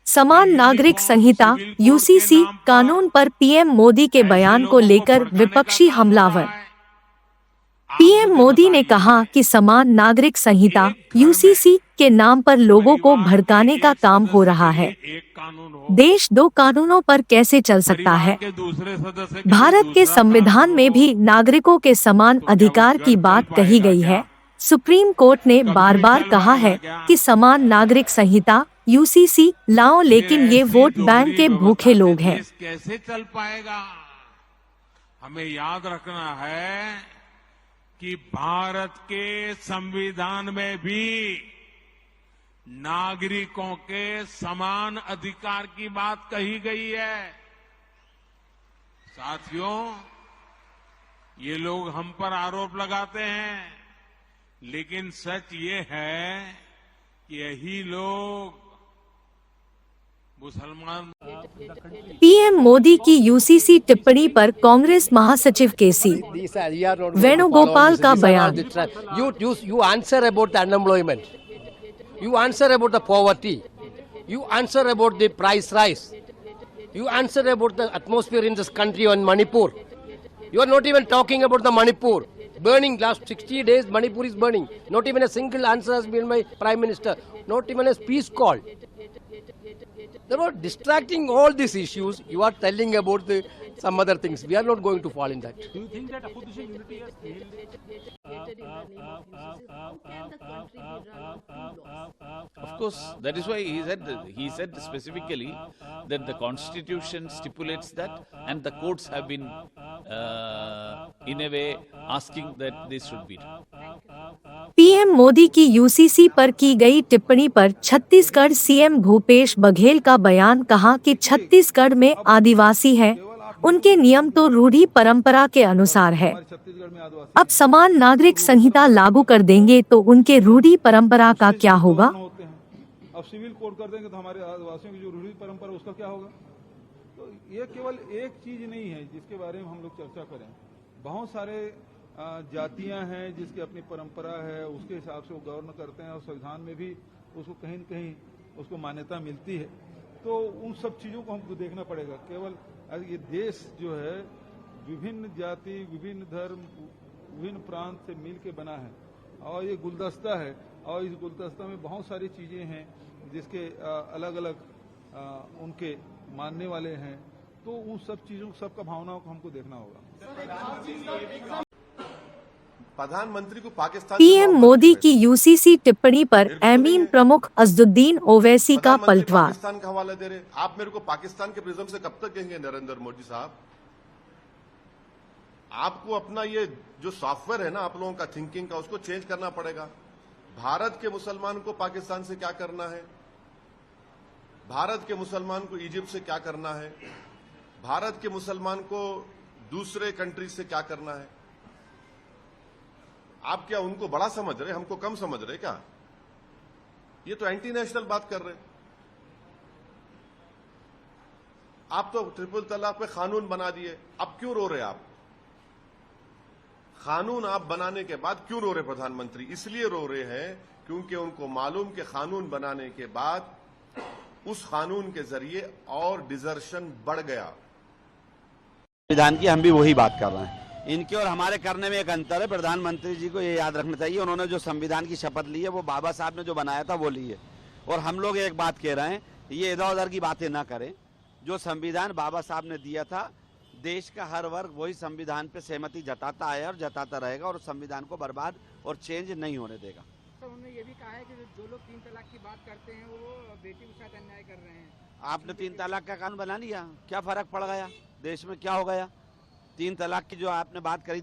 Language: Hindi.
समान नागरिक संहिता यूसीसी कानून पर पीएम मोदी के बयान को लेकर विपक्षी हमलावर। पीएम मोदी ने कहा कि समान नागरिक संहिता यूसीसी के नाम पर लोगों को भड़काने का काम हो रहा है। देश दो कानूनों पर कैसे चल सकता है? भारत के संविधान में भी नागरिकों के समान अधिकार की बात कही गई है। सुप्रीम कोर्ट ने बार बार कहा है कि समान नागरिक संहिता यूसीसी लाओ, लेकिन ये वोट बैंक के भूखे लोग हैं। कैसे चल पाएगा? हमें याद रखना है कि भारत के संविधान में भी नागरिकों के समान अधिकार की बात कही गई है। साथियों, ये लोग हम पर आरोप लगाते हैं, लेकिन सच ये है कि यही लोग मुसलमान। पीएम मोदी की यूसीसी टिप्पणी पर कांग्रेस महासचिव केसी वेणुगोपाल का बयान। You answer about the unemployment. You answer about the poverty. You answer about the price rise. You answer about the atmosphere in this country on Manipur. You are not even talking about the Manipur. Burning last 60 days, Manipur is burning. Not even a single answer has been by Prime Minister. Not even a peace call. They were distracting all these issues. You are telling about some other things. We are not going to fall in that. Do you think that opposition unity has failed? Of course, that is why he said specifically that the constitution stipulates that, and the courts have been in a way asking that this should be done. PM Modi की यूसीसी पर की गई टिप्पणी पर छत्तीसगढ़ सीएम भूपेश बघेल का बयान। कहा कि छत्तीसगढ़ में आदिवासी हैं, उनके नियम तो रूढ़ी परंपरा के अनुसार है। अब समान नागरिक संहिता लागू कर देंगे तो उनके रूढ़ी परंपरा का क्या होगा? अब सिविल कोड कर देंगे तो हमारे आदिवासियों की जो रूढ़ी परंपरा उसका क्या होगा? तो ये केवल एक चीज नहीं है जिसके बारे में हम लोग चर्चा करें। बहुत सारे जातियां हैं जिसकी अपनी परंपरा है, उसके हिसाब से वो गवर्न करते हैं और संविधान में भी उसको कहीं न कहीं उसको मान्यता मिलती है। तो उन सब चीजों को हमको देखना पड़ेगा। केवल ये देश जो है विभिन्न जाति, विभिन्न धर्म, विभिन्न प्रांत से मिल के बना है और ये गुलदस्ता है, और इस गुलदस्ता में बहुत सारी चीजें हैं जिसके अलग अलग उनके मानने वाले हैं। तो उन सब चीजों, सबका भावनाओं को हमको देखना होगा। प्रधानमंत्री को पाकिस्तान पीएम मोदी की यूसीसी टिप्पणी पर एमीन प्रमुख अज़दुद्दीन ओवैसी का पलटवार। पाकिस्तान का हवाला दे रहे, आप मेरे को पाकिस्तान के प्रिज्म से कब तक कहेंगे नरेंद्र मोदी साहब? आपको अपना ये जो सॉफ्टवेयर है ना आप लोगों का थिंकिंग का, उसको चेंज करना पड़ेगा। भारत के मुसलमान को पाकिस्तान से क्या करना है, भारत के मुसलमान को इजिप्ट से क्या करना है, भारत के मुसलमान को दूसरे कंट्री से क्या करना है? आप क्या उनको बड़ा समझ रहे, हमको कम समझ रहे क्या? ये तो एंटी नेशनल बात कर रहे। आप तो ट्रिपल तलाक पे कानून बना दिए, अब क्यों रो रहे आप? कानून आप बनाने के बाद क्यों रो रहे प्रधानमंत्री? इसलिए रो रहे हैं क्योंकि उनको मालूम कि कानून बनाने के बाद उस कानून के जरिए और डिजर्शन बढ़ गया। संविधान की हम भी वही बात कर रहे हैं। इनके और हमारे करने में एक अंतर है। प्रधानमंत्री जी को ये याद रखना चाहिए, उन्होंने जो संविधान की शपथ ली है वो बाबा साहब ने जो बनाया था वो ली है। और हम लोग एक बात कह रहे हैं, ये इधर उधर की बातें ना करें। जो संविधान बाबा साहब ने दिया था, देश का हर वर्ग वही संविधान पे सहमति जताता आया और जताता रहेगा, और संविधान को बर्बाद और चेंज नहीं होने देगा। सर, उन्होंने ये भी कहा है कि जो लोग 3 तलाक की बात करते हैं वो बेटी के साथ अन्याय कर रहे हैं। आपने 3 तलाक का कानून बना लिया, क्या फर्क पड़ गया? देश में क्या हो गया? 3 तलाक की जो आपने बात करी